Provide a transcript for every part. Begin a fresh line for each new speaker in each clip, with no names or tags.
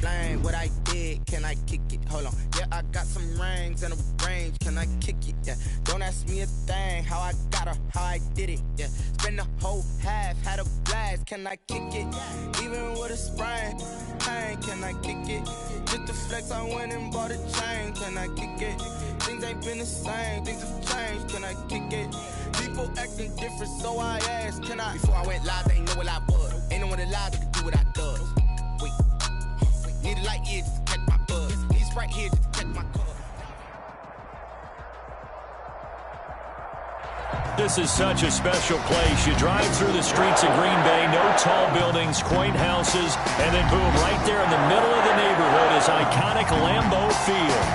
explain what I did. Can I kick it? Hold on. Yeah, I got some rings and a range. Can I kick it? Yeah. Don't ask me a thing. How I got her, how I did it. Yeah. Spend the whole half, had a blast. Can I kick it? Even with a sprain. Pain, can I kick it? Just to flex, I went and bought a chain. Can I kick it? Things ain't been the same. Things have changed. Can I kick it? People acting different, so I asked, can I? Before I went live, they ain't know what I was. Ain't no one alive that could do what I does. Wait. Need a light here just to catch my buzz. Need Sprite here just to catch my cuz.
This is such a special place. You drive through the streets of Green Bay, no tall buildings, quaint houses, and then boom, right there in the middle of the neighborhood is iconic Lambeau Field.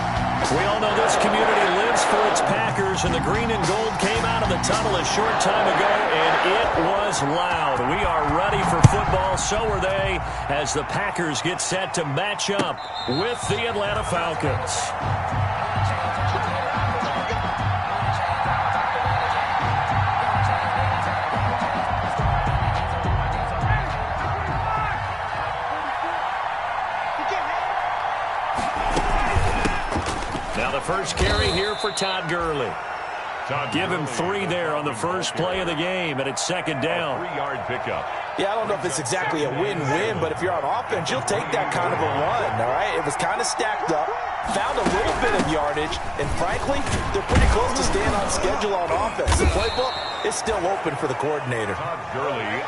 We all know this community lives for its Packers, and the green and gold came out of the tunnel a short time ago, and it was loud. We are ready for football, so are they, as the Packers get set to match up with the Atlanta Falcons. Now the first carry here for Todd Gurley. Give him 3 there on the first play of the game, and it's second down.
3-yard pickup.
Yeah, I don't know if it's exactly a win-win, but if you're on offense, you'll take that kind of a run, all right? It was kind of stacked up, found a little bit of yardage, and frankly, they're pretty close to staying on schedule on offense. The playbook is still open for the coordinator.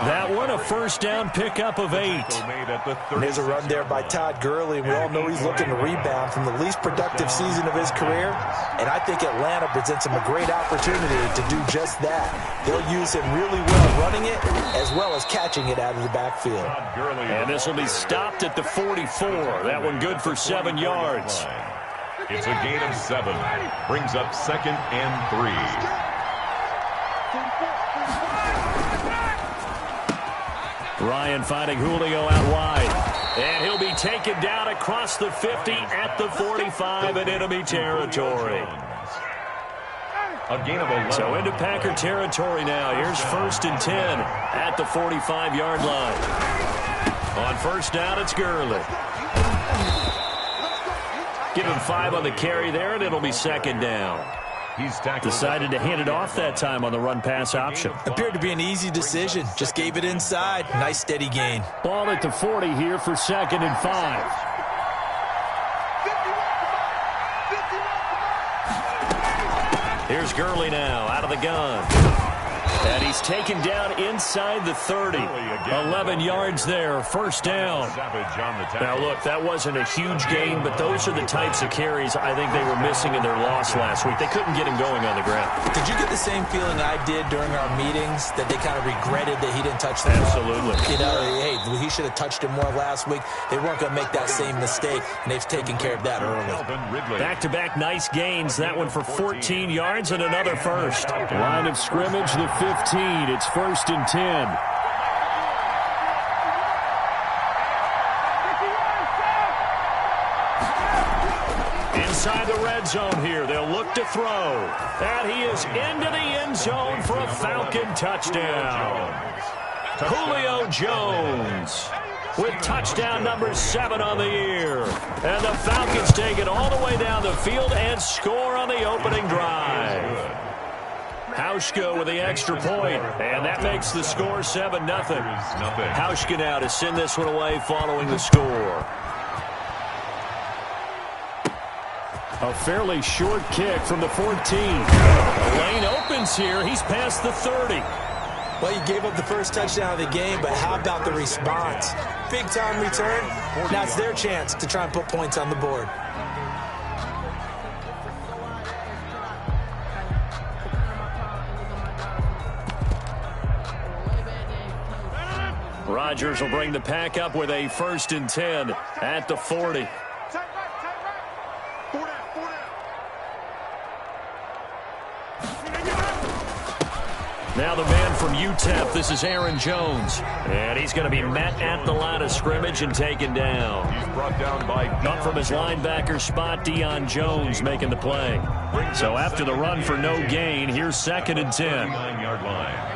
That one, a first down pickup of 8.
And there's a run there by Todd Gurley, and we all know he's looking to rebound from the least productive season of his career, and I think Atlanta presents him a great opportunity to do just that. They'll use him really well running it, as well as catching it out of the backfield.
And this will be stopped at the 44. That one good for 7 yards.
It's a gain of 7. Brings up 2nd and 3.
Ryan finding Julio out wide. And he'll be taken down across the 50 at the 45 in enemy territory.
A gain of 11.
So into Packer territory now. Here's 1st and 10 at the 45-yard line. On first down, it's Gurley. Give him 5 on the carry there, and it'll be second down.
He's
decided to hand it off that time on the run-pass option.
Appeared to be an easy decision. Just gave it inside. Nice, steady gain.
Ball at the 40 here for 2nd and 5. Here's Gurley now out of the gun. And he's taken down inside the 30. 11 yards there, first down. Now, look, that wasn't a huge gain, but those are the types of carries I think they were missing in their loss last week. They couldn't get him going on the ground.
Did you get the same feeling I did during our meetings, that they kind of regretted that he didn't touch the ball?
Absolutely.
You know, hey, he should have touched it more last week. They weren't going to make that same mistake, and they've taken care of that early.
Back-to-back nice gains. That one for 14 yards and another first. Line of scrimmage, the 15. It's 1st and 10. Inside the red zone here. They'll look to throw. And he is into the end zone for a Falcon touchdown. Julio Jones with touchdown number 7 on the year. And the Falcons take it all the way down the field and score on the opening drive. Hauschka with the extra point, and that makes the score 7-0. Hauschka now to send this one away following the score. A fairly short kick from the 14. The lane opens here. He's past the 30.
Well, you gave up the first touchdown of the game, but how about the response? Big-time return. Now it's their chance to try and put points on the board.
Rodgers will bring the pack up with a 1st and 10 at the 40. Now the man from UTEP, this is Aaron Jones. And he's going to be met at the line of scrimmage and taken down.
He's brought down by
up from his linebacker spot, Deion Jones making the play. So after the run for no gain, here's 2nd and 10.
9-yard line.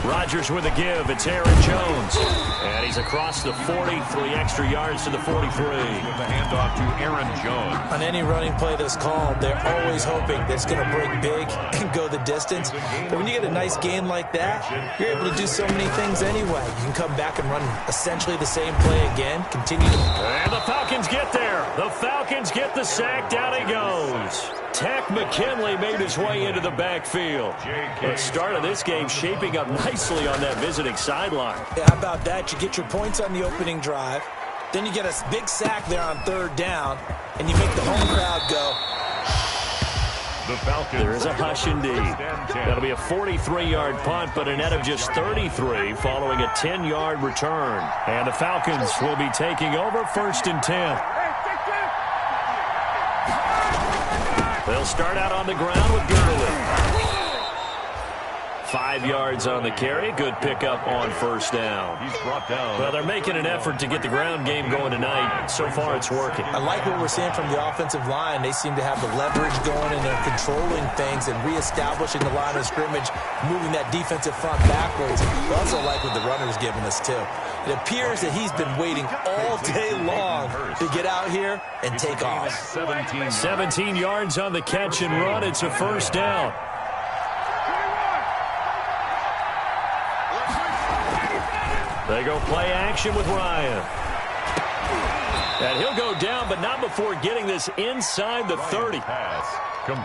Rodgers with a give. It's Aaron Jones. And he's across the 40, 3 extra yards to the 43.
With the handoff to Aaron Jones.
On any running play that's called, they're always hoping that it's going to break big and go the distance. But when you get a nice game like that, you're able to do so many things anyway. You can come back and run essentially the same play again, continue to...
And the Falcons get there. The Falcons get the sack. Down he goes. Tack McKinley made his way into the backfield. The start of this game shaping up nicely on that visiting sideline.
Yeah, how about that? You get your points on the opening drive. Then you get a big sack there on 3rd down, and you make the home crowd go.
The Falcons.
There is a hush indeed. That'll be a 43-yard punt, but a net of just 33 following a 10-yard return. And the Falcons will be taking over 1st and 10. They'll start out on the ground with Gurley. 5 yards on the carry. Good pickup on 1st down.
He's brought down.
Well, they're making an effort to get the ground game going tonight. So far, it's working.
I like what we're seeing from the offensive line. They seem to have the leverage going, and they're controlling things and reestablishing the line of scrimmage, moving that defensive front backwards. I also like what the runner's giving us, too. It appears that he's been waiting all day long to get out here and take off.
17 yards on the catch and run. It's a 1st down. They go play action with Ryan. And he'll go down, but not before getting this inside the 30.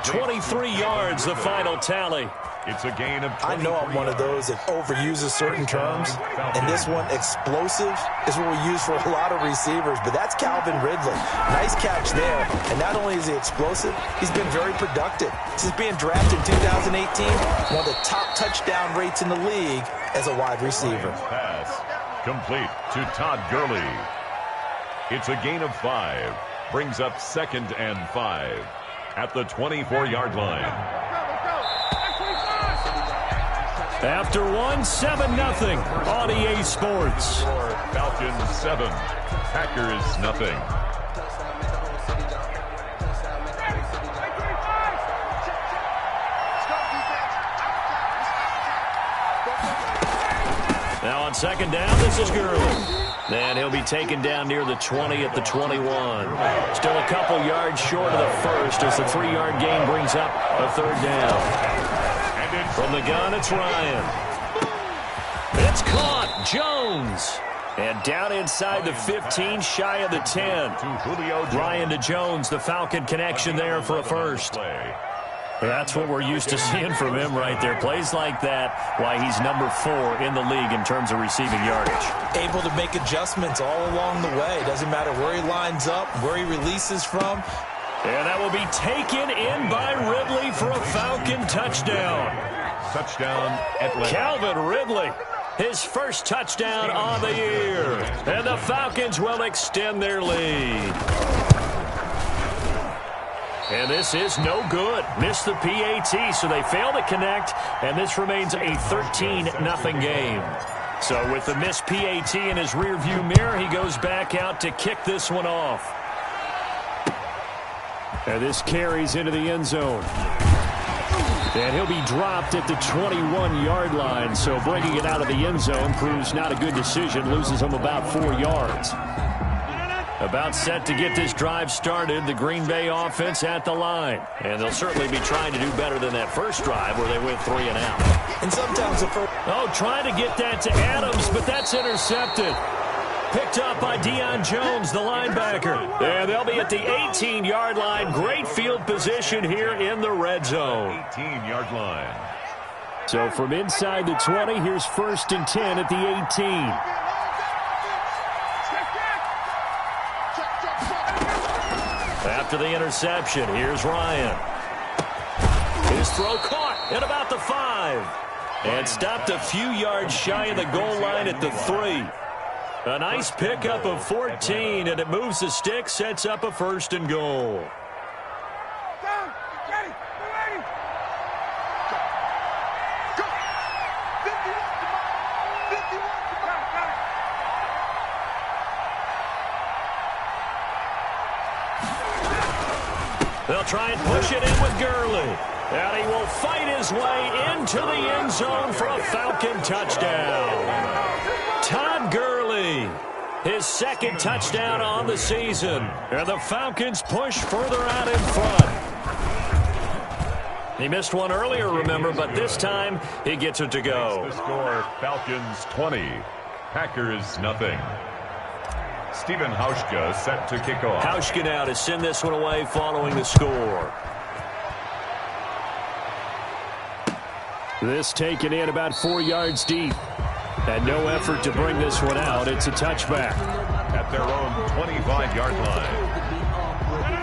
23 yards, the final tally.
It's a gain of 23.
I know I'm one of those that overuses certain terms, and this one, explosive, is what we use for a lot of receivers, but that's Calvin Ridley. Nice catch there, and not only is he explosive, he's been very productive. Since being drafted in 2018, one of the top touchdown rates in the league as a wide receiver.
Pass complete to Todd Gurley. It's a gain of 5. Brings up 2nd and 5 at the 24-yard line.
After 7-0 on EA Sports.
Falcons 7, Packers nothing.
Now on 2nd down, this is Gurley. And he'll be taken down near the 20 at the 21. Still a couple yards short of the 1st as the 3-yard gain brings up a 3rd down. From the gun, it's Ryan. It's caught. Jones. And down inside the 15, shy of the 10. Ryan to Jones, the Falcon connection there for a 1st. That's what we're used to seeing from him right there. Plays like that, why he's number 4 in the league in terms of receiving yardage.
Able to make adjustments all along the way. Doesn't matter where he lines up, where he releases from.
And that will be taken in by Ridley for a Falcon touchdown.
Touchdown, Atlanta.
Calvin Ridley, his 1st touchdown of the year. And the Falcons will extend their lead. And this is no good. Missed the PAT, so they fail to connect, and this remains a 13-0 game. So with the missed PAT in his rearview mirror, he goes back out to kick this one off. And this carries into the end zone. And he'll be dropped at the 21-yard line, so bringing it out of the end zone proves not a good decision, loses him about 4 yards. About set to get this drive started, the Green Bay offense at the line. And they'll certainly be trying to do better than that first drive where they went 3 and out.
And sometimes the first...
Oh, trying to get that to Adams, but that's intercepted. Picked up by Deion Jones, the linebacker. And they'll be at the 18-yard line. Great field position here in the red zone.
18-yard line.
So from inside the 20, here's 1st and 10 at the 18. After the interception, here's Ryan. His throw caught at about the 5. And stopped a few yards shy of the goal line at the 3. A nice pickup of 14, and it moves the stick, sets up a 1st and goal. They'll try and push it in with Gurley. And he will fight his way into the end zone for a Falcon touchdown. Todd Gurley, his second touchdown on the season. And the Falcons push further out in front. He missed one earlier, remember, but this time he gets it to go.
The score, Falcons 20, Packers nothing. Stephen Hauschka set to kick off.
Hauschka now to send this one away following the score. This taken in about 4 yards deep. And no effort to bring this one out. It's a touchback.
At their own 25-yard line.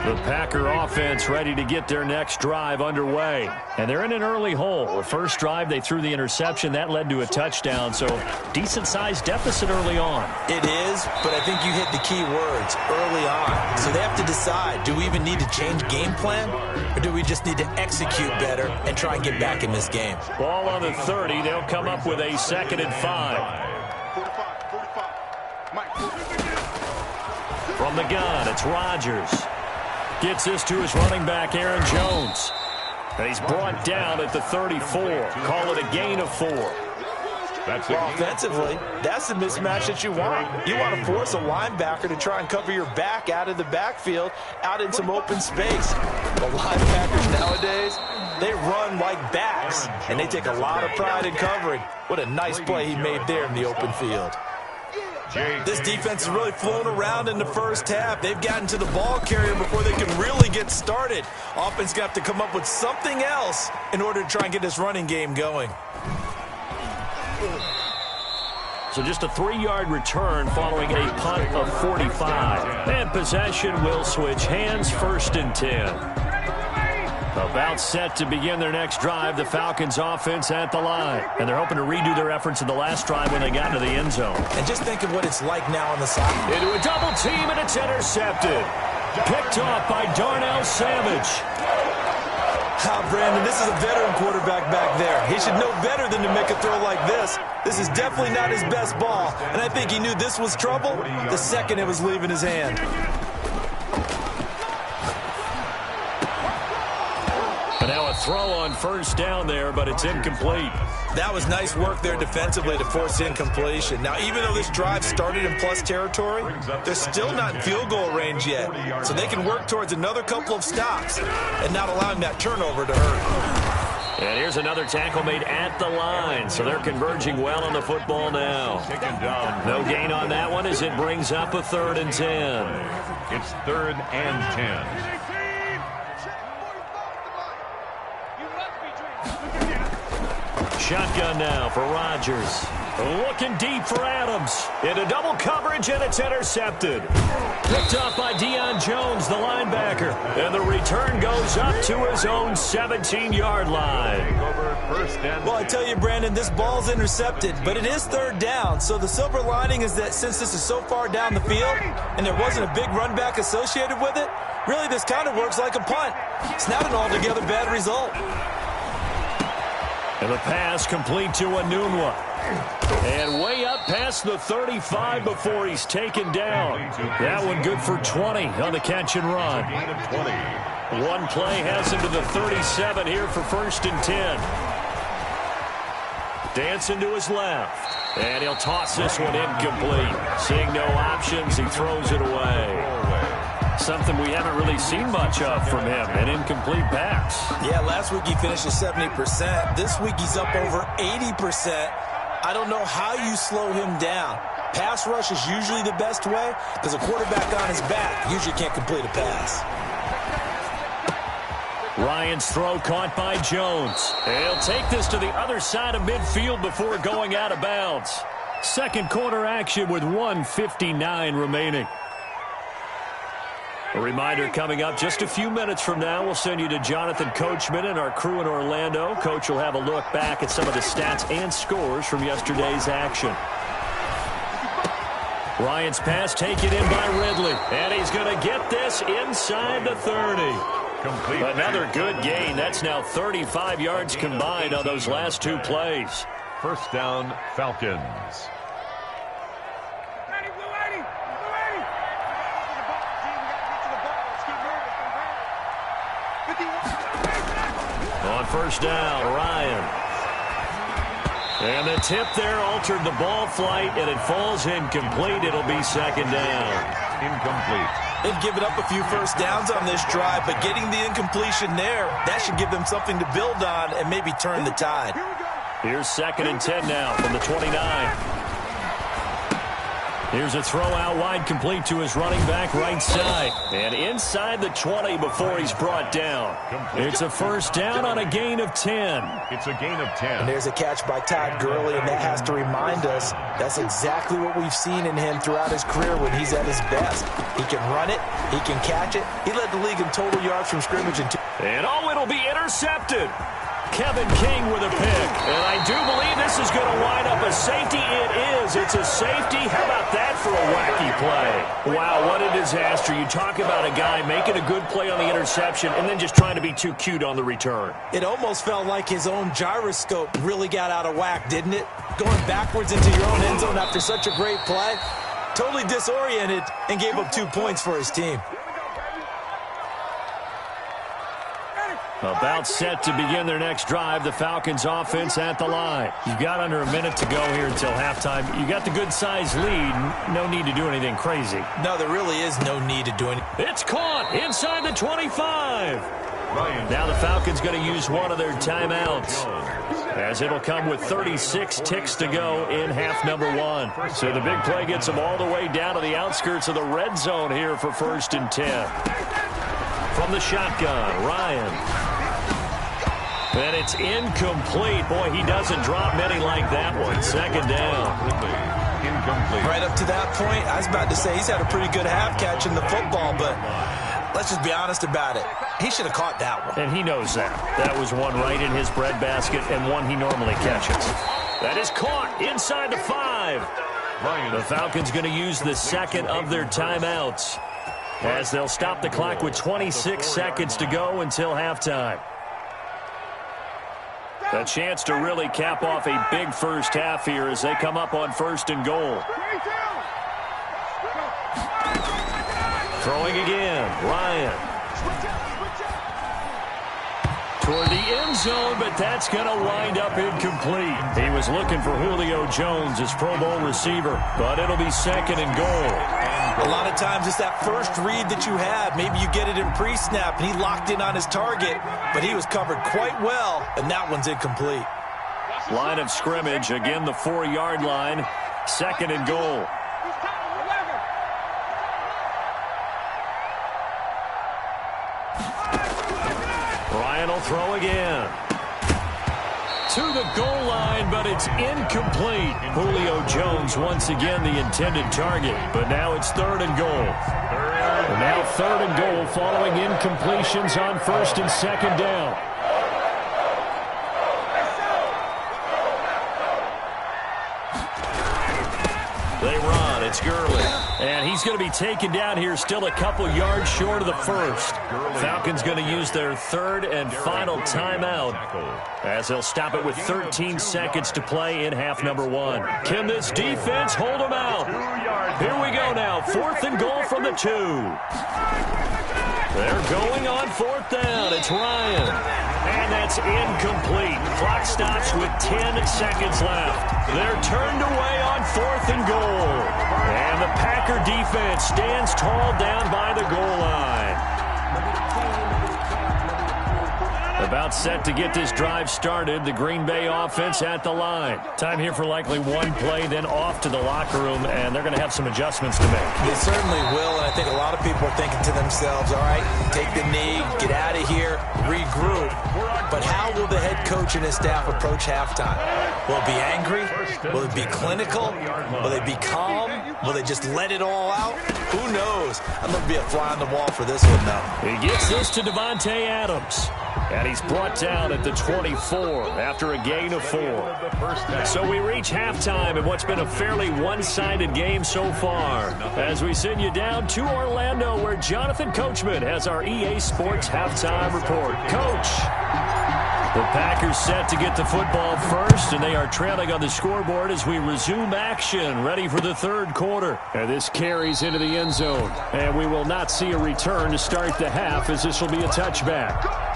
The Packer offense ready to get their next drive underway. And they're in an early hole. The first drive, they threw the interception. That led to a touchdown. So decent-sized deficit early on.
It is, but I think you hit the key words, early on. So they have to decide, do we even need to change game plan? Or do we just need to execute better and try and get back in this game?
Ball on the 30. They'll come up with a 2nd and 5. From the gun, it's Rodgers. Gets this to his running back, Aaron Jones. And he's brought down at the 34. Call it a gain of 4.
Well, offensively, that's the mismatch that you want. You want to force a linebacker to try and cover your back out of the backfield, out in some open space. The linebackers nowadays, they run like backs, and they take a lot of pride in covering. What a nice play he made there in the open field. This defense has really flown around in the first half. They've gotten to the ball carrier before they can really get started. Offense got to come up with something else in order to try and get this running game going.
So just a 3-yard return following a punt of 45. And possession will switch hands, 1st and 10. About set to begin their next drive, the Falcons offense at the line. And they're hoping to redo their efforts in the last drive when they got into the end zone.
And just think of what it's like now on the side.
Into a double team, and it's intercepted. Picked off by Darnell Savage.
Brandon, this is a veteran quarterback back there. He should know better than to make a throw like this. This is definitely not his best ball. And I think he knew this was trouble the second it was leaving his hand.
But now a throw on 1st down there, but it's incomplete.
That was nice work there defensively to force incompletion. Now, even though this drive started in plus territory, they're still not in field goal range yet. So they can work towards another couple of stops and not allowing that turnover to hurt.
And here's another tackle made at the line. So they're converging well on the football now. No gain on that one as it brings up a 3rd and 10.
It's 3rd and 10.
Shotgun now for Rodgers. Looking deep for Adams. Into double coverage, and it's intercepted. Picked off by Deion Jones, the linebacker. And the return goes up to his own 17-yard line.
Well, I tell you, Brandon, this ball's intercepted, but it is 3rd down. So the silver lining is that since this is so far down the field and there wasn't a big run back associated with it, really this kind of works like a punt. It's not an altogether bad result.
And the pass complete to Anunwa. And way up past the 35 before he's taken down. That one good for 20 on the catch and run. One play has him to the 37 here for 1st and 10. Dancing to his left. And he'll toss this one incomplete. Seeing no options, he throws it away. Something we haven't really seen much of from him, an incomplete pass.
Yeah, last week he finished at 70%. This week he's up over 80%. I don't know how you slow him down. Pass rush is usually the best way because a quarterback on his back usually can't complete a pass.
Ryan's throw caught by Jones. He'll take this to the other side of midfield before going out of bounds. Second quarter action with 1:59 remaining. A reminder coming up just a few minutes from now. We'll send you to Jonathan Coachman and our crew in Orlando. Coach will have a look back at some of the stats and scores from yesterday's action. Ryan's pass taken in by Ridley. And he's going to get this inside the 30.
Complete.
Another good gain. That's now 35 yards combined on those last 2 plays.
1st down, Falcons.
on first down. Ryan. And the tip there altered the ball flight, and it falls incomplete. It'll be second down.
Incomplete.
They've given up a few first downs on this drive, but getting the incompletion there, that should give them something to build on and maybe turn the tide.
Here's 2nd and 10 now from the 29. Here's a throw out wide, complete to his running back right side. And inside the 20 before he's brought down. It's a first down on a gain of 10.
It's a gain of 10.
And there's a catch by Todd Gurley, and that has to remind us that's exactly what we've seen in him throughout his career when he's at his best. He can run it. He can catch it. He led the league in total yards from scrimmage.
And it'll be intercepted. Kevin King with a pick. And I do believe this is going to wind up a safety. It is. It's a safety. How about that for a wacky play? Wow, what a disaster. You talk about a guy making a good play on the interception and then just trying to be too cute on the return.
It almost felt like his own gyroscope really got out of whack, didn't it? Going backwards into your own end zone after such a great play. Totally disoriented and gave up 2 points for his team.
About set to begin their next drive, the Falcons offense at the line. You've got under a minute to go here until halftime. You got the good-sized lead. No need to do anything crazy.
No, there really is no need to do anything.
It's caught inside the 25. Now the Falcons going to use one of their timeouts, as it'll come with 36 ticks to go in half number 1. So the big play gets them all the way down to the outskirts of the red zone here for 1st and 10. From the shotgun, Ryan. And it's incomplete. Boy, he doesn't drop many like that one. 2nd down.
Incomplete.
Right up to that point, I was about to say he's had a pretty good half catching the football, but let's just be honest about it. He should have caught that one.
And he knows that. That was one right in his breadbasket and one he normally catches. That is caught inside the 5. The Falcons going to use the 2nd of their timeouts, as they'll stop the clock with 26 seconds to go until halftime. A chance to really cap off a big first half here as they come up on 1st and goal. Throwing again, Ryan. Toward the end zone, but that's going to wind up incomplete. He was looking for Julio Jones, his Pro Bowl receiver, but it'll be 2nd and goal.
A lot of times it's that first read that you have. Maybe you get it in pre-snap, and he locked in on his target, but he was covered quite well, and that one's incomplete.
Line of scrimmage, again the 4-yard line, 2nd and goal. Ryan will throw again. To the goal line, but it's incomplete. Julio Jones once again the intended target, but now it's 3rd and goal. And now 3rd and goal following incompletions on 1st and 2nd down. They run. It's Gurley. And he's going to be taken down here still a couple yards short of the 1st. Falcons going to use their 3rd and final timeout, as they'll stop it with 13 seconds to play in half number 1. Can this defense hold them out? Here we go now. 4th and goal from the 2. They're going on 4th down. It's Ryan. And that's incomplete. Clock stops with 10 seconds left. They're turned away on 4th and goal. And the Packer defense stands tall down by the goal line. About set to get this drive started. The Green Bay offense at the line. Time here for likely one play, then off to the locker room, and they're going to have some adjustments to make.
They certainly will, and I think a lot of people are thinking to themselves, all right, take the knee, get out of here, regroup. But how will the head coach and his staff approach halftime? Will it be angry? Will it be clinical? Will they be calm? Will they just let it all out? Who knows? I'm going to be a fly on the wall for this one, though.
He gets this to Devontae Adams. And he's brought down at the 24 after a gain of 4. So we reach halftime in what's been a fairly one-sided game so far, as we send you down to Orlando, where Jonathan Coachman has our EA Sports halftime report. Coach, the Packers set to get the football first, and they are trailing on the scoreboard as we resume action, ready for the 3rd quarter. And this carries into the end zone, and we will not see a return to start the half, as this will be a touchback.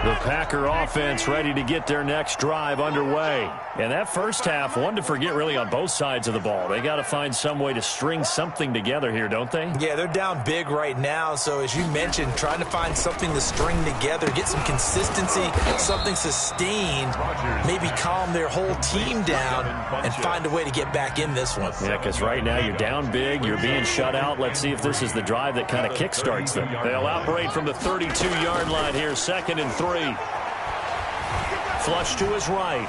The Packer offense ready to get their next drive underway. And that first half, one to forget really on both sides of the ball. They got to find some way to string something together here, don't they?
Yeah, they're down big right now. So as you mentioned, trying to find something to string together, get some consistency, something sustained, maybe calm their whole team down and find a way to get back in this one.
Yeah, because right now you're down big, you're being shut out. Let's see if this is the drive that kind of kickstarts them. They'll operate from the 32-yard line here, 2nd and 3. Flush to his right.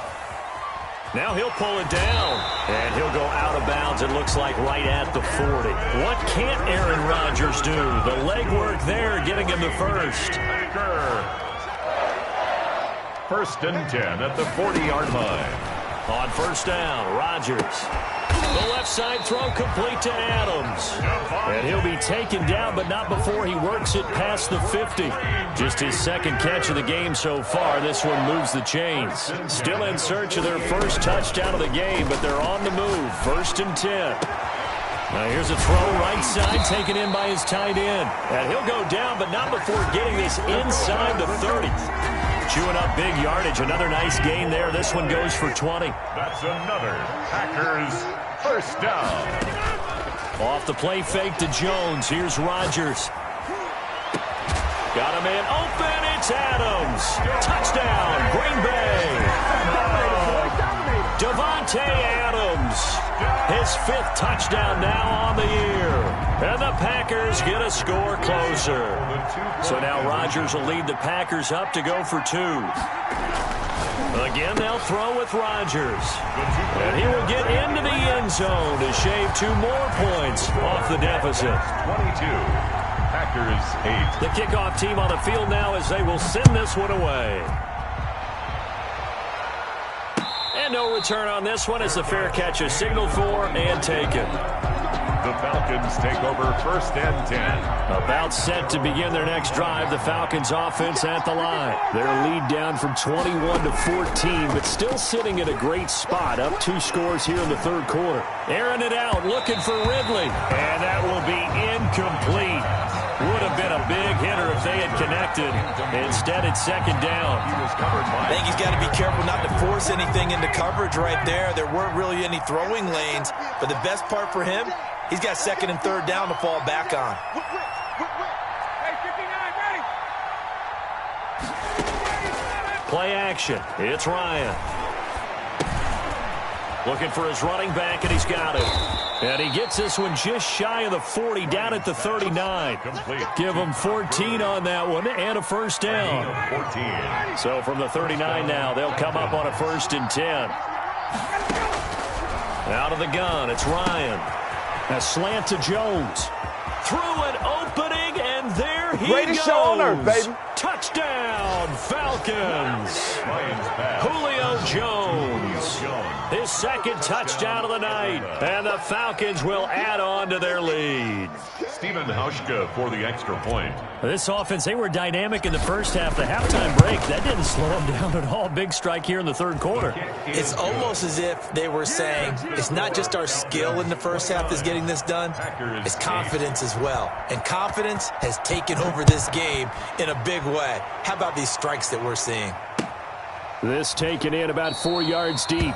Now he'll pull it down, and he'll go out of bounds, it looks like, right at the 40. What can't Aaron Rodgers do? The legwork there getting him the first.
1st and 10 at the 40-yard line.
On first down, Rodgers. The left side throw complete to Adams. And he'll be taken down, but not before he works it past the 50. Just his 2nd catch of the game so far. This one moves the chains. Still in search of their first touchdown of the game, but they're on the move. 1st and 10. Now here's a throw right side taken in by his tight end. And he'll go down, but not before getting this inside the 30. Chewing up big yardage. Another nice gain there. This one goes for 20.
That's another Packers first down.
Off the play fake to Jones. Here's Rodgers. Got a man open. It's Adams. Touchdown, Green Bay. Davante Adams. His 5th touchdown now on the year. And the Packers get a score closer. So now Rodgers will lead the Packers up to go for 2. Again, they'll throw with Rodgers. And he will get into the end zone to shave 2 more points off the deficit.
22, Packers 8.
The kickoff team on the field now as they will send this one away. And no return on this one as the fair catch is signaled for and taken.
The Falcons take over 1st and 10.
About set to begin their next drive. The Falcons offense at the line. Their lead down from 21 to 14, but still sitting at a great spot. Up 2 scores here in the 3rd quarter. Airing it out, looking for Ridley. And that will be incomplete. Would have been a big hitter if they had connected. Instead, it's 2nd down.
I think he's got to be careful not to force anything into coverage right there. There weren't really any throwing lanes, but the best part for him, he's got 2nd and 3rd down to fall back on.
Play action. It's Ryan. Looking for his running back, and he's got it. And he gets this one just shy of the 40, down at the 39.
Complete.
Give him 14 on that one and a first down.
14.
So from the 39 now, they'll come up on a 1st and 10. Out of the gun, it's Ryan. A slant to Jones. Through an opening, and there he goes.
Shoulder, baby.
Touchdown, Falcons. Julio Jones. His 2nd touchdown of the night. And the Falcons will add on to their lead.
Steven Hauschka for the extra point.
This offense, they were dynamic in the first half. The halftime break, that didn't slow them down at all. Big strike here in the 3rd quarter.
It's almost as if they were saying, it's not just our skill in the first half that's getting this done, it's confidence as well. And confidence has taken over this game in a big way. How about these strikes that we're seeing?
This taken in about 4 yards deep.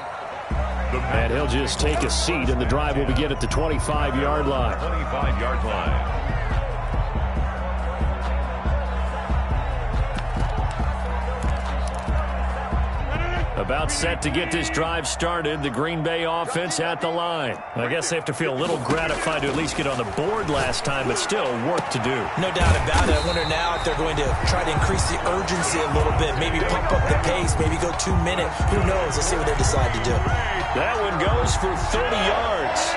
And he'll just take a seat, and the drive will begin at the 25-yard line.
25-yard line.
About set to get this drive started. The Green Bay offense at the line. I guess they have to feel a little gratified to at least get on the board last time, but still work to do.
No doubt about it. I wonder now if they're going to try to increase the urgency a little bit, maybe pump up the pace, maybe go 2 minute. Who knows? Let's see what they decide to do.
That one goes for 30 yards.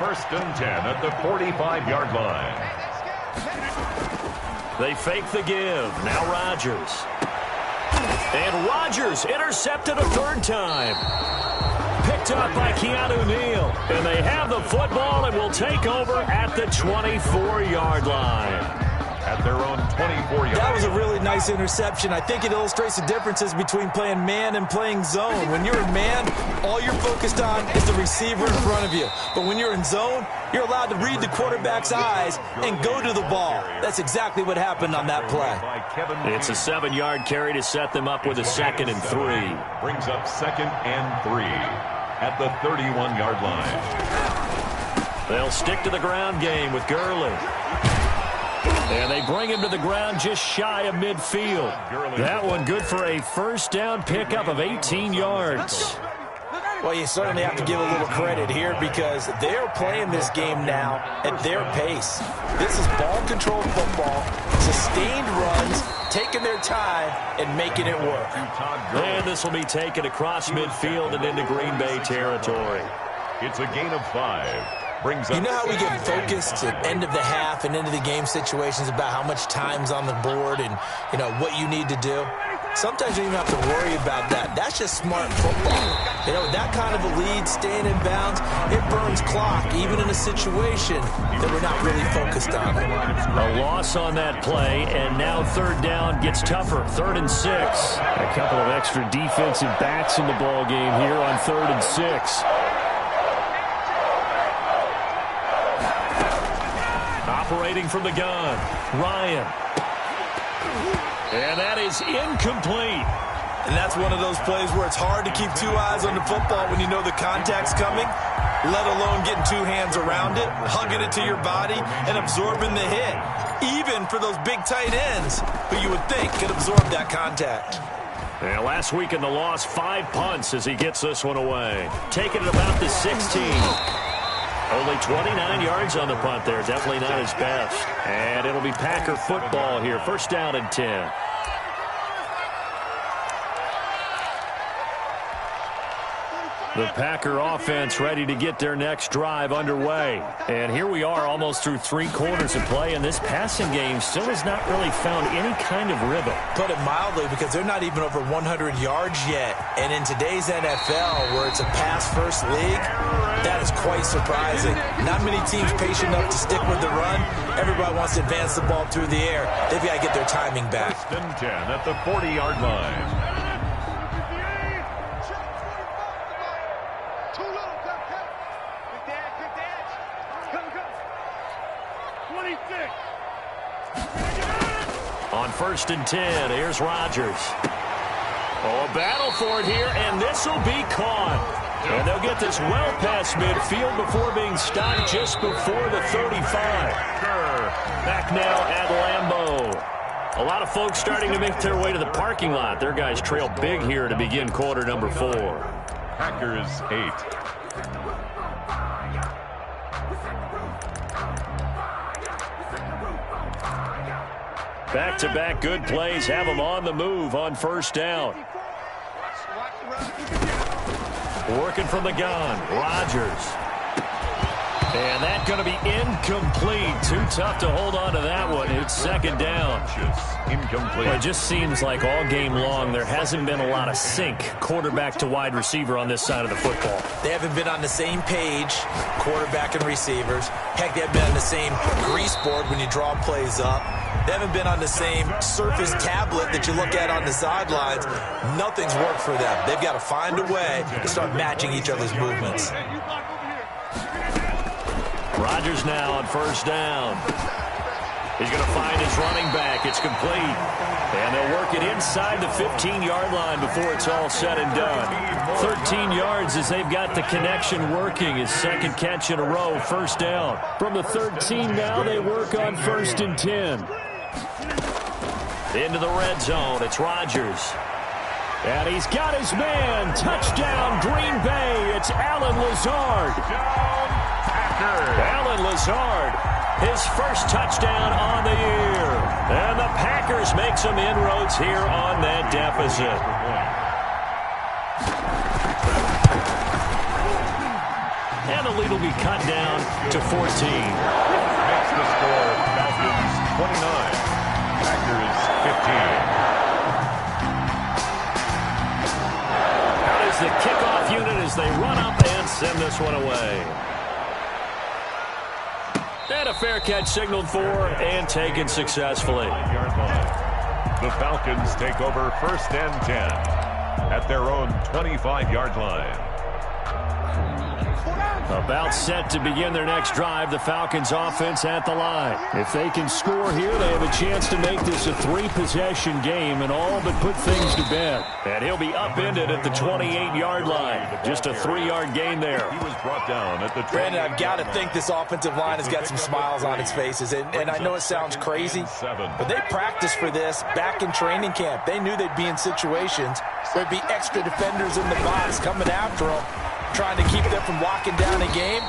1st and 10 at the 45-yard line.
They fake the give. Now Rodgers. And Rodgers intercepted a 3rd time. Picked up by Keanu Neal. And they have the football and will take over at the 24-yard line.
at their own 24-yard.
That was a really nice interception. I think it illustrates the differences between playing man and playing zone. When you're in man, all you're focused on is the receiver in front of you. But when you're in zone, you're allowed to read the quarterback's eyes and go to the ball. That's exactly what happened on that play.
It's a 7-yard carry to set them up with a 2nd and 3.
Brings up 2nd and 3 at the 31-yard line.
They'll stick to the ground game with Gurley. And they bring him to the ground just shy of midfield. That one good for a first down pickup of 18 yards.
Well, you certainly have to give a little credit here because they're playing this game now at their pace. This is ball-controlled football, sustained runs, taking their time, and making it work.
And this will be taken across midfield and into Green Bay territory.
It's a gain of 5.
You know how we get focused at end of the half and into the game situations about how much time's on the board and, you know, what you need to do? Sometimes you don't even have to worry about that. That's just smart football. You know, that kind of a lead, staying in bounds, it burns clock, even in a situation that we're not really focused on.
A loss on that play, and now 3rd down gets tougher. 3rd and 6. A couple of extra defensive backs in the ball game here on 3rd and 6. Operating from the gun, Ryan. And that is incomplete.
And that's one of those plays where it's hard to keep 2 eyes on the football when you know the contact's coming, let alone getting 2 hands around it, hugging it to your body, and absorbing the hit. Even for those big tight ends who you would think could absorb that contact.
Yeah, last week in the loss, 5 punts as he gets this one away. Taking it about the 16. Only 29 yards on the punt there. Definitely not his best. And it'll be Packer football here. 1st down and 10. The Packer offense ready to get their next drive underway. And here we are almost through 3 quarters of play, and this passing game still has not really found any kind of rhythm.
Put it mildly, because they're not even over 100 yards yet. And in today's NFL, where it's a pass-first league, that is quite surprising. Not many teams patient enough to stick with the run. Everybody wants to advance the ball through the air. They've got to get their timing back.
1st and 10 at the 40-yard line.
On 1st and 10, here's Rodgers. Oh, a battle for it here, and this will be caught. And they'll get this well past midfield before being stopped just before the 35. Back now at Lambeau. A lot of folks starting to make their way to the parking lot. Their guys trail big here to begin quarter number 4.
Packers 8.
Back-to-back good plays have them on the move on 1st down. Working from the gun, Rodgers. And that's going to be incomplete. Too tough to hold on to that one. It's 2nd down.
Incomplete.
Well, it just seems like all game long there hasn't been a lot of sync quarterback to wide receiver on this side of the football.
They haven't been on the same page, quarterback and receivers. Heck, they haven't been on the same grease board when you draw plays up. They haven't been on the same Surface tablet that you look at on the sidelines. Nothing's worked for them. They've got to find a way to start matching each other's movements.
Rodgers now on 1st down. He's going to find his running back. It's complete. And they'll work it inside the 15-yard line before it's all said and done. 13 yards as they've got the connection working. His 2nd catch in a row, 1st down. From the 13 now, they work on 1st and 10. Into the red zone, it's Rodgers. And he's got his man. Touchdown, Green Bay. It's Allen Lazard. Allen Lazard, his 1st touchdown on the year. And the Packers make some inroads here on that deficit. And the lead will be cut down to 14.
Makes the score Falcons 29, Packers 15.
Out is the kickoff unit as they run up and send this one away. And a fair catch signaled for and taken successfully.
The Falcons take over 1st and 10 at their own 25-yard line.
About set to begin their next drive, the Falcons offense at the line. If they can score here, they have a chance to make this a 3-possession game and all but put things to bed. And he'll be upended at the 28-yard line. Just a 3-yard gain there.
He was brought down at the
Brandon, I've got to think this offensive line has got some smiles on its faces. And I know it sounds crazy, but they practiced for this back in training camp. They knew they'd be in situations where there'd be extra defenders in the box coming after them, trying to keep them from locking down a game.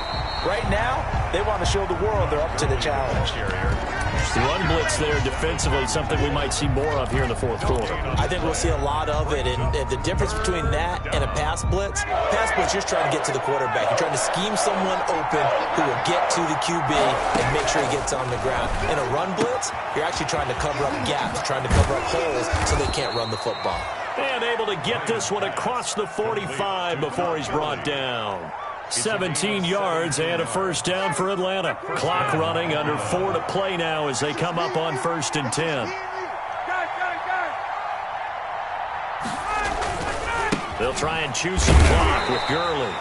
Right now, they want to show the world they're up to the challenge.
The run blitz there defensively, something we might see more of here in the fourth quarter.
I think we'll see a lot of it, and the difference between that and a pass blitz, you're just trying to get to the quarterback. You're trying to scheme someone open who will get to the QB and make sure he gets on the ground. In a run blitz, you're actually trying to cover up gaps, trying to cover up holes so they can't run the football.
And able to get this one across the 45 before he's brought down. 17 yards and a first down for Atlanta. Clock running, under 4 to play now as they come up on 1st and 10. They'll try and choose some clock with Gurley.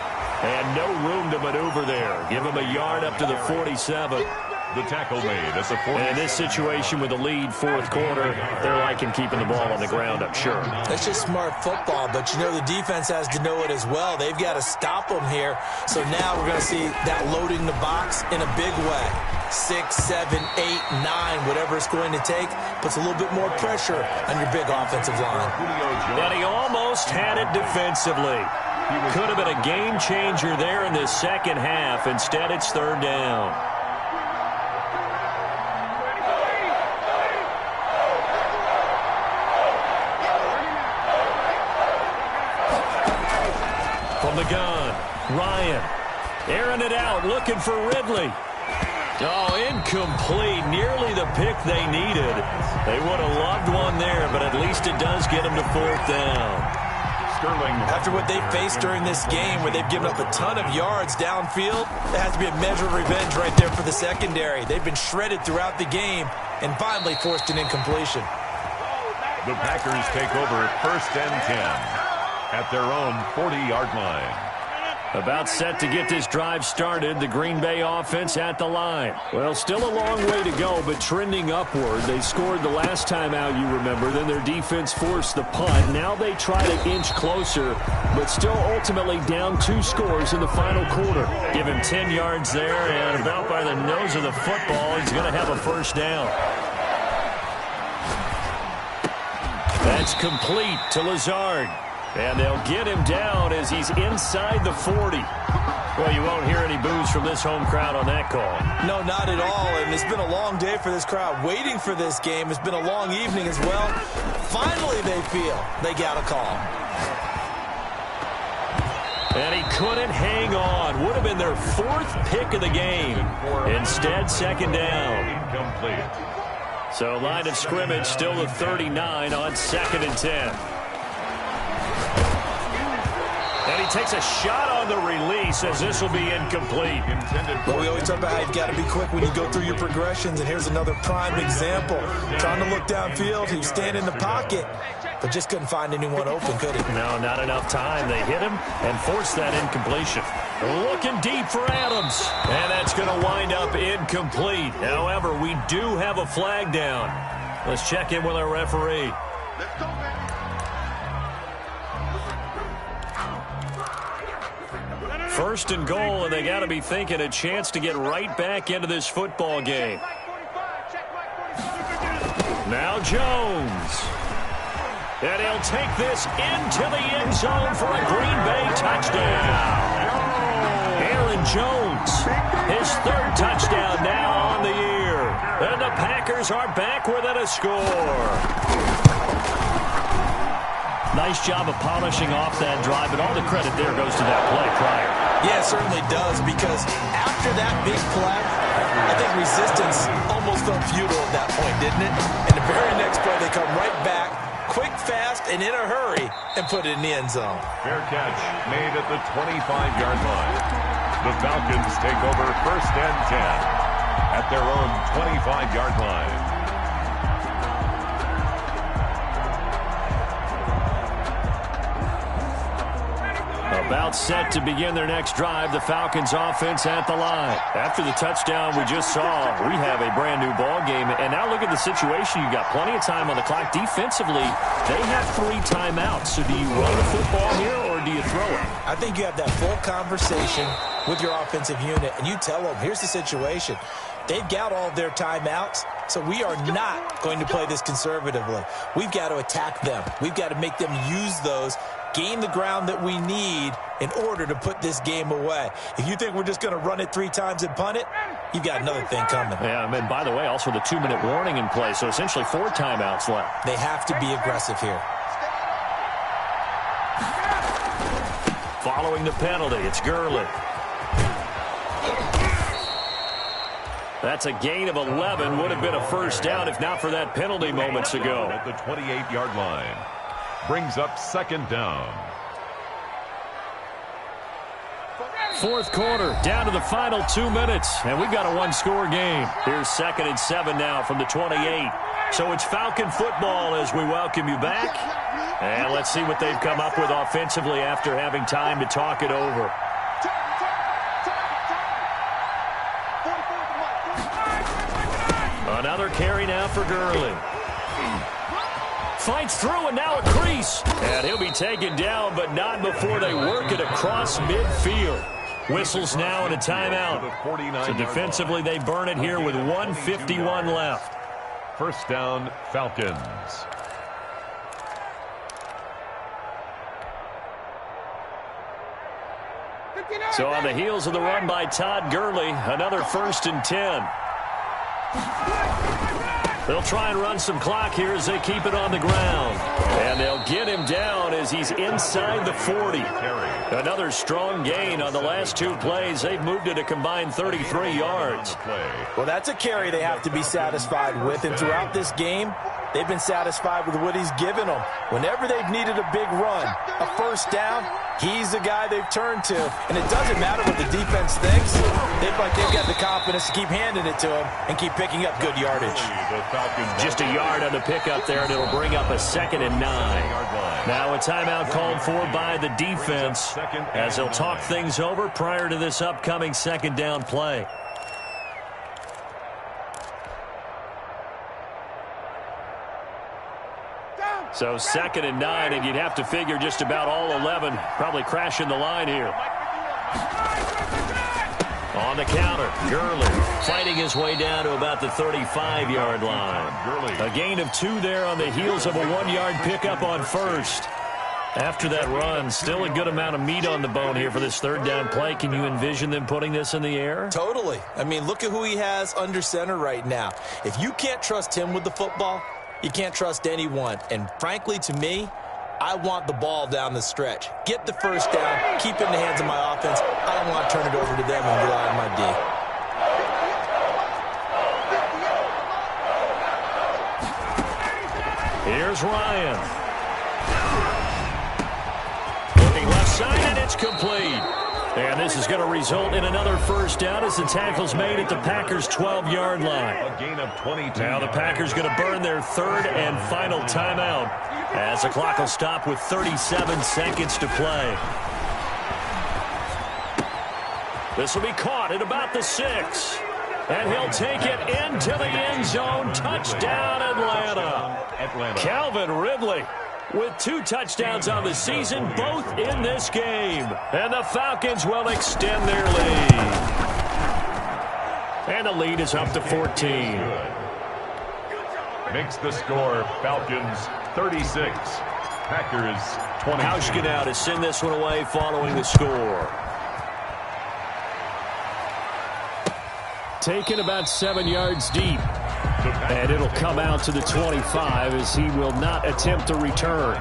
And no room to maneuver there. Give him a yard up to the 47.
The tackle made at the 40.
And in this situation with a lead fourth quarter, they're liking keeping the ball on the ground, I'm sure.
That's just smart football, but you know the defense has to know it as well. They've got to stop them here. So now we're going to see that loading the box in a big way. 6, 7, 8, 9, whatever it's going to take, puts a little bit more pressure on your big offensive line.
And he almost had it defensively. Could have been a game changer there in this second half. Instead, it's 3rd down. From the gun, Ryan airing it out, looking for Ridley. Oh, incomplete. Nearly the pick they needed. They would have loved one there, but at least it does get them to 4th down.
Sterling.
After what they faced during this game, where they've given up a ton of yards downfield, there has to be a measure of revenge right there for the secondary. They've been shredded throughout the game and finally forced an incompletion.
The Packers take over 1st and 10 at their own 40-yard line.
About set to get this drive started, the Green Bay offense at the line. Well, still a long way to go, but trending upward. They scored the last time out, you remember. Then their defense forced the punt. Now they try to inch closer, but still ultimately down 2 scores in the final quarter. Give him 10 yards there, and about by the nose of the football, he's going to have a first down. That's complete to Lazard. And they'll get him down as he's inside the 40. Well, you won't hear any boos from this home crowd on that call.
No, not at all. And it's been a long day for this crowd waiting for this game. It's been a long evening as well. Finally, they feel they got a call.
And he couldn't hang on. Would have been their 4th pick of the game. Instead, 2nd down.
Incomplete.
So line of scrimmage still the 39 on 2nd and 10. And he takes a shot on the release as this will be incomplete.
But we always talk about how you've got to be quick when you go through your progressions, and here's another prime example. Trying to look downfield, he was standing in the pocket, but just couldn't find anyone open, could he?
No, not enough time. They hit him and forced that incompletion. Looking deep for Adams, and that's going to wind up incomplete. However, we do have a flag down. Let's check in with our referee.
Let's go, man.
1st and goal, and they got to be thinking a chance to get right back into this football game. Now Jones. And he'll take this into the end zone for a Green Bay touchdown. Aaron Jones, his 3rd touchdown now on the year. And the Packers are back within a score. Nice job of polishing off that drive, but all the credit there goes to that play prior.
Yeah, it certainly does, because after that big play, I think resistance almost felt futile at that point, didn't it? And the very next play, they come right back, quick, fast, and in a hurry, and put it in the end zone.
Fair catch made at the 25-yard line. The Falcons take over 1st and 10 at their own 25-yard line.
About set to begin their next drive, the Falcons offense at the line. After the touchdown we just saw, we have a brand new ball game. And now look at the situation. You've got plenty of time on the clock. Defensively, they have 3 timeouts. So do you run the football here or do you throw it?
I think you have that full conversation with your offensive unit, and you tell them, here's the situation. They've got all of their timeouts, so we are not going to play this conservatively. We've got to attack them. We've got to make them use those, gain the ground that we need in order to put this game away. If you think we're just going to run it 3 times and punt it, you've got another thing coming.
Yeah, and by the way, also the 2-minute warning in play, so essentially 4 timeouts left. They
have to be aggressive here.
Following the penalty, it's Gurley. That's a gain of 11. Would have been a first down if not for that penalty moments ago.
At the 28-yard line. Brings up 2nd down.
4th quarter, down to the final 2 minutes, and we've got a 1-score game. Here's 2nd and 7 now from the 28. So it's Falcon football as we welcome you back. And let's see what they've come up with offensively after having time to talk it over. Another carry now for Gurley. Fights through and now a crease. And he'll be taken down, but not before they work it across midfield. Whistles now and a timeout. So defensively they burn it here with 1:51 left.
First down, Falcons.
So on the heels of the run by Todd Gurley, another 1st and 10. They'll try and run some clock here as they keep it on the ground. And they'll get him down as he's inside the 40. Another strong gain on the last 2 plays. They've moved it a combined 33 yards.
Well, that's a carry they have to be satisfied with. And throughout this game, they've been satisfied with what he's given them. Whenever they've needed a big run, a first down, he's the guy they've turned to. And it doesn't matter what the defense thinks. They've got the confidence to keep handing it to him and keep picking up good yardage.
Just a yard on the pickup there, and it'll bring up a 2nd and 9. Now a timeout called for by the defense as they'll talk things over prior to this upcoming 2nd down play. So 2nd and 9, and you'd have to figure just about all 11 probably crashing the line here. On the counter, Gurley fighting his way down to about the 35-yard line. A gain of 2 there on the heels of a 1-yard pickup on first. After that run, still a good amount of meat on the bone here for this 3rd down play. Can you envision them putting this in the air?
Totally. I mean, look at who he has under center right now. If you can't trust him with the football, you can't trust anyone. And frankly, to me, I want the ball down the stretch. Get the first down, keep it in the hands of my offense. I don't want to turn it over to them and rely on my D.
Here's Ryan. Looking left side, and it's complete. And this is going to result in another first down as the tackle's made at the Packers' 12-yard line.
A gain of 22.
Now the Packers going to burn their 3rd and final timeout as the clock will stop with 37 seconds to play. This will be caught at about the 6. And he'll take it into the end zone. Touchdown, Atlanta. Calvin Ridley with 2 touchdowns on the season, both in this game. And the Falcons will extend their lead. And the lead is up to 14.
Makes the score Falcons 36, Packers 20.
Hauschka to send this one away following the score. Taken about 7 yards deep. And it'll come out to the 25 as he will not attempt to return.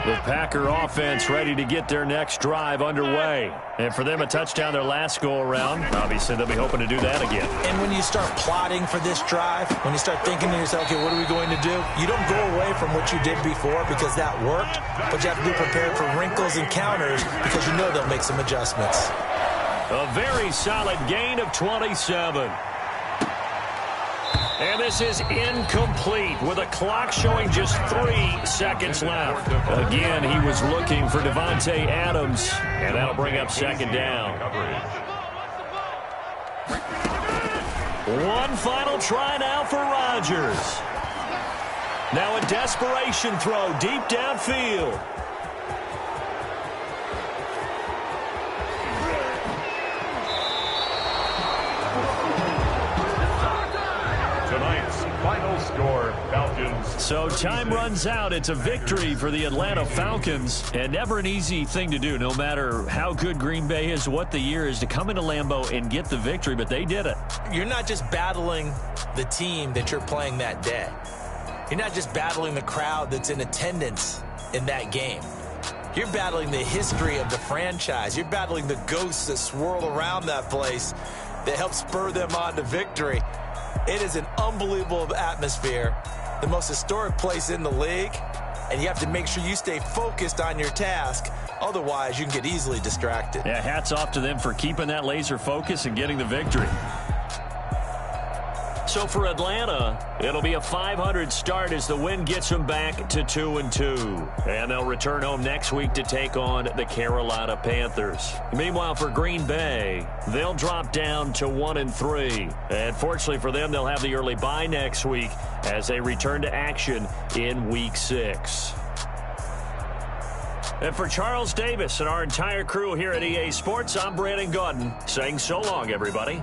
The Packer offense ready to get their next drive underway. And for them, a touchdown their last go-around. Obviously, they'll be hoping to do that again.
And when you start plotting for this drive, when you start thinking to yourself, okay, what are we going to do? You don't go away from what you did before because that worked, but you have to be prepared for wrinkles and counters because you know they'll make some adjustments.
A very solid gain of 27. And this is incomplete with a clock showing just 3 seconds left. Again, he was looking for Devontae Adams, and that'll bring up second down. One final try now for Rodgers. Now a desperation throw deep downfield.
Final score, Falcons.
So time runs out. It's a victory for the Atlanta Falcons. And never an easy thing to do, no matter how good Green Bay is, what the year is, to come into Lambeau and get the victory. But they did it.
You're not just battling the team that you're playing that day. You're not just battling the crowd that's in attendance in that game. You're battling the history of the franchise. You're battling the ghosts that swirl around that place that help spur them on to victory. It is an unbelievable atmosphere, the most historic place in the league, and you have to make sure you stay focused on your task. Otherwise, you can get easily distracted.
Yeah, hats off to them for keeping that laser focus and getting the victory. So for Atlanta, it'll be a .500 start as the win gets them back to 2-2. And they'll return home next week to take on the Carolina Panthers. Meanwhile, for Green Bay, they'll drop down to 1-3. And fortunately for them, they'll have the early bye next week as they return to action in Week 6. And for Charles Davis and our entire crew here at EA Sports, I'm Brandon Gaudin saying so long, everybody.